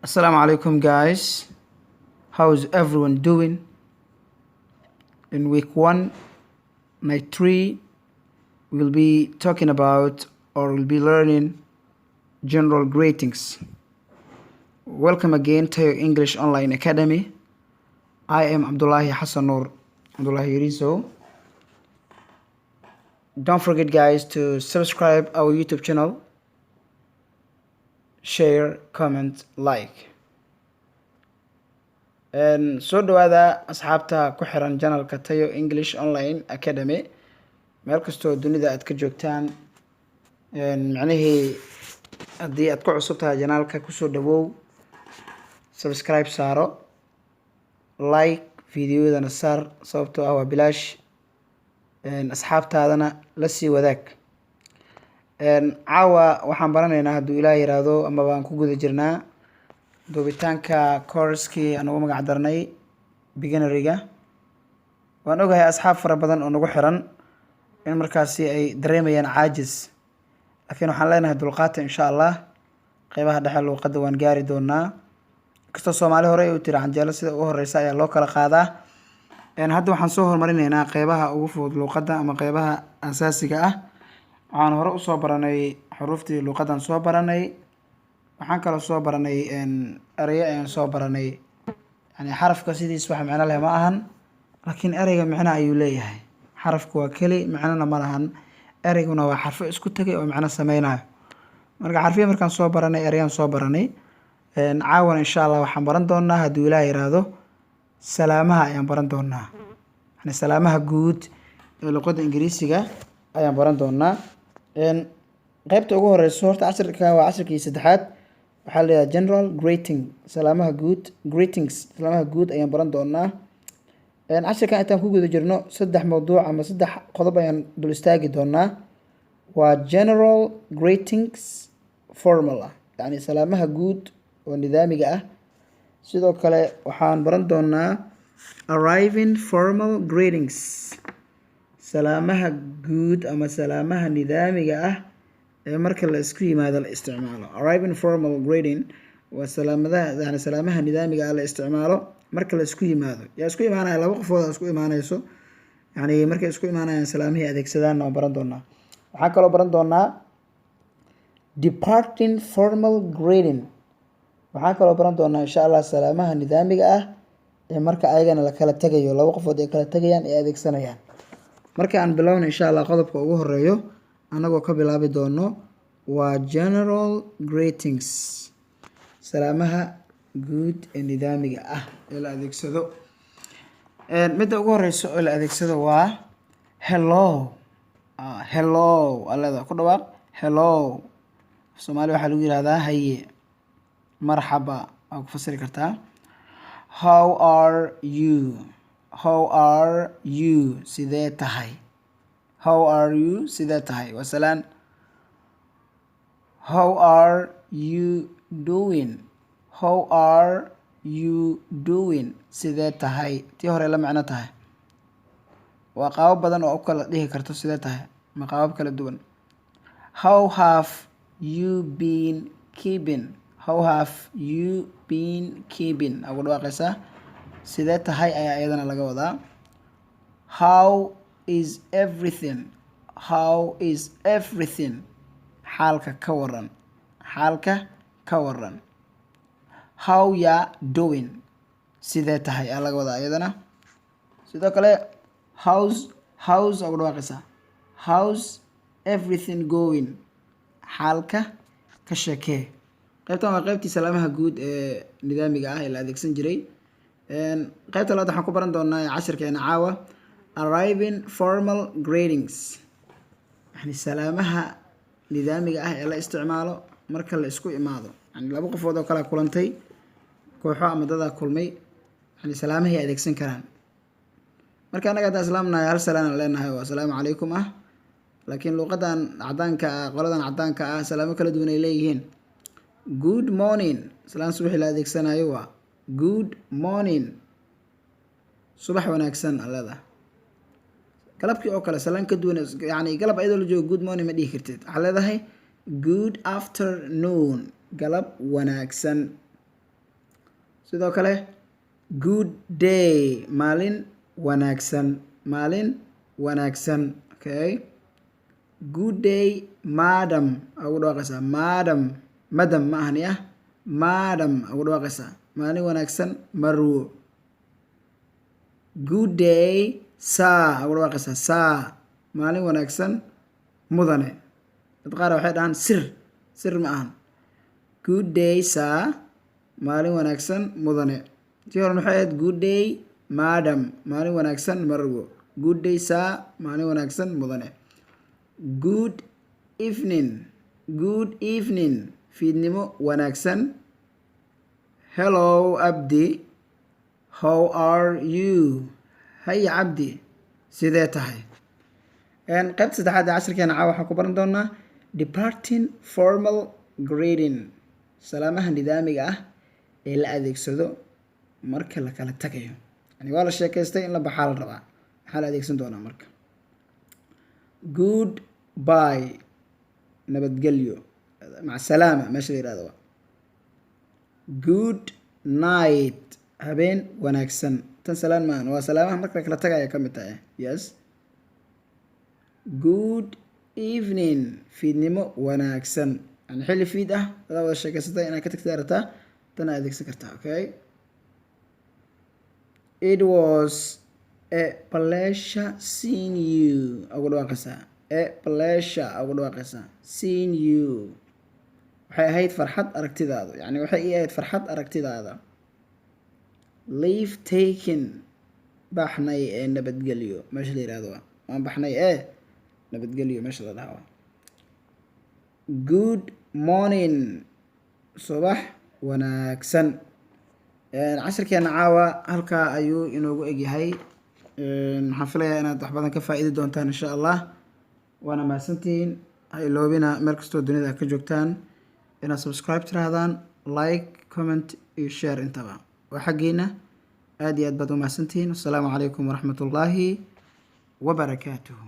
Assalamu alaikum, guys. How's everyone doing? In week 1, night 3, we'll be talking about or we'll be learning general greetings. Welcome again to your English Online Academy. I am Abdullahi Hassanur Abdullahi Rizo. Don't forget, guys, to subscribe our YouTube channel, share, comment, like. soo dhawaada asxaabta ku xiran janalka Tayo English Online Academy meel kastoo dunida aad ka joogtaan macnihii haddii aad ku cusub tahay janaalka kusoo dhawow subscribe saaro like videoyadana saar sababtoo ah waa bilaash asxaabtaadana la sii wadaag caawa waxaan baranaynaa hadduu ilaah yiraahdo ama baan ku guda jirnaa duubitaanka course-kii aan ugu magac darnay beginner-iga waan ogahay asxaab fara badan oo nagu xiran in markaasi ay dareemayaan caajis laakiin waxaan leenahay dulqaata insha Allah qeybaha dhexe luuqadda waan gaari doonaa kastoo Soomaali hore ay u tiri canjeelo sida ugu horeysa ayaa loo kala qaadaa hadda waxaan soo hormarinaynaa qeybaha ugu fudud luuqadda ama qeybaha asaasiga ah waxaan hore u soo baranay xuruuftii luuqaddan soo baranay waxaan kala soo baranay erayo ayaan soo baranay yani xarafka sidiis wax macno leh ma ahan laakiin ereyga macno ayuu leeyahay xarafku waa keli macnona ma lahan ereyguna waa xarfo isku tagay oo macno sameynayo marka xarfiya markaan soo baranay ereyaan soo baranay caawana insha Allah waxaan baran doonaa hadduu Ilaahay yiraahdo salaamaha ayaan baran doonaa yani salaamaha guud ee luqadda Ingiriisiga ayaan baran doonaa qaybta ugu horeyso horta casharka waa casharkii saddexaad waxaa la yiraahdaa general greeting salaamaha guud greetings salaamaha guud ayaan baran doonaa casharkan intaan ku guda jirno saddex mawduuc ama saddex qodob ayaan dul istaagi doonaa waa general greetings formal yani salaamaha guud oo nidaamiga ah sidoo kale waxaan baran doonaa arriving formal greetings salaamaha guud ama salaamaha nidaamiga ah marka la isku yimaado la isticmaalo arriving formal greeting waa salaamaha nidaamiga ah la isticmaalo marka la isku yimaado yaa isku imaanaya laba qofood isku imaanayso yani markay isku imaanayaan salaamihii adeegsadaan oo baran doonaa waxaan kaloo baran doonaa departing formal greeting waxaan kaloo baran doonaa insha Allah salaamaha nidaamiga ah marka ayagana la kala tagayo laba qofood ay kala tagayaan ay adeegsanayaan marka aan bilowno insha Allah qodobka ugu horeeyo anagoo ka bilaabi doono waa general greetings salaamaha guud ee nidaamiga ah ee la adeegsado midda ugu horeyso oo la adeegsado waa hello hello alada ku dhawaaq hello Soomaali waxaa lagu yiraahdaa haye marxaba waa ku fasiri kartaa how are you sidee tahay how are you sidee tahay waa salaan how are you doing sidee tahay tii hore la macno tahay waa qaabab badan oo u kala dhihi karto sidee tahay ma qaabab kala duwan how have you been keeping ugu dhawaaqaysaa sidee tahay ayaa iyadana laga wadaa how is everything xaalka ka waran how ya doing sidee tahay ayaa laga wadaa iyadana sidoo kale how's ugu dhawaaqaysaa how's everything going xaalka ka sheekee qaybtan waa qaybtii salaamaha guud ee nidaamiga ah ee la adeegsan jiray qaybta labaad waxaan ku baran doonaa casharkeena caawa arriving formal greetings yani salaamaha nidaamiga ah ee la isticmaalo marka la isku imaado yani laba qofood oo kala kulantay kooxo ama dad kulmay yani salaamaha ay adeegsan karaan marka anaga hadda islaamnahay hal salaan leenahay waa assalaamu calaykum laakiin luqadan cadaanka qoladan cadaanka salaamo kala duwan ay leeyihiin good morning salaan subax la adeegsanayo waa good morning subax wanaagsan alada galabkii oo kale salaan ka duwan yani galab ayadoo la joogo good morning ma dhihi kartid waxaa leedahay good afternoon galab wanaagsan sidoo kale good day maalin wanaagsan, maalin wanaagsan. Okay, good day madam ugu dhawaaqaysaa madam, madam ma ahani ah, madam ugu dhawaaqaysaa maalin wanaagsan marwo. Good day sir ugu dhawaaqaysaa sir maalin wanaagsan mudane. dad qaar waxay dhahaan sir ma ahan. Good day sir maalin wanaagsan mudane. tii hore maxay ahayd good day madam maalin wanaagsan marwo. Good day sir maalin wanaagsan mudane. Good evening, good evening fiidnimo wanaagsan. Hello Abdi, how are you? Hay Abdi, sidee tahay? qaybta saddexaad ee casharkeena caawa waxaan ku baran doonaa departing formal greeting, salaamaha nidaamiga ah ee la adeegsado marka la kala tagayo. yani waa la sheekaystay in la baxaa la rabaa, maxaa la adeegsan doonaa marka? Good bye nabadgelyo, mac salaama meesha la yihahdo. Good night habeen wanaagsan. tan salaan maahan, waa salaamaha marka la kala tagaya ka mid tahay. Yes. Good evening fiidnimo wanaagsan, yani xilli fiid ah adaa wada sheekaysatay inaad ka tagtay rabtaa, tan aad adeegsan kartaa. Okay, it was a pleasure seeing you ugu dhawaaqaysaa a pleasure ugu dhawaaqaysaa seeing you waxay ahayd farxad aragtidaada, yani waxay ii ahayd farxad aragtidaada. Leave taking baxnay ee nabadgelyo meesha la yihahdo, waan baxnay ee nabadgelyo meesha la dhahaa. Good morning subax wanaagsan. casharkeena caawa halkaa ayuu inoogu egyahay. waxaan filayaa inaad wax badan ka faa'iidi doontaan insha allah. waana mahadsantihiin. ha iloobina meel kastoo dunida ka joogtaan inaad subscribe tirahdaan, like, comment iyo share intaba waa xaggiina. aad iyo aad baad u mahadsantihiin. wasalaamu calaykum waraxmatullaahi wabarakaatuhu.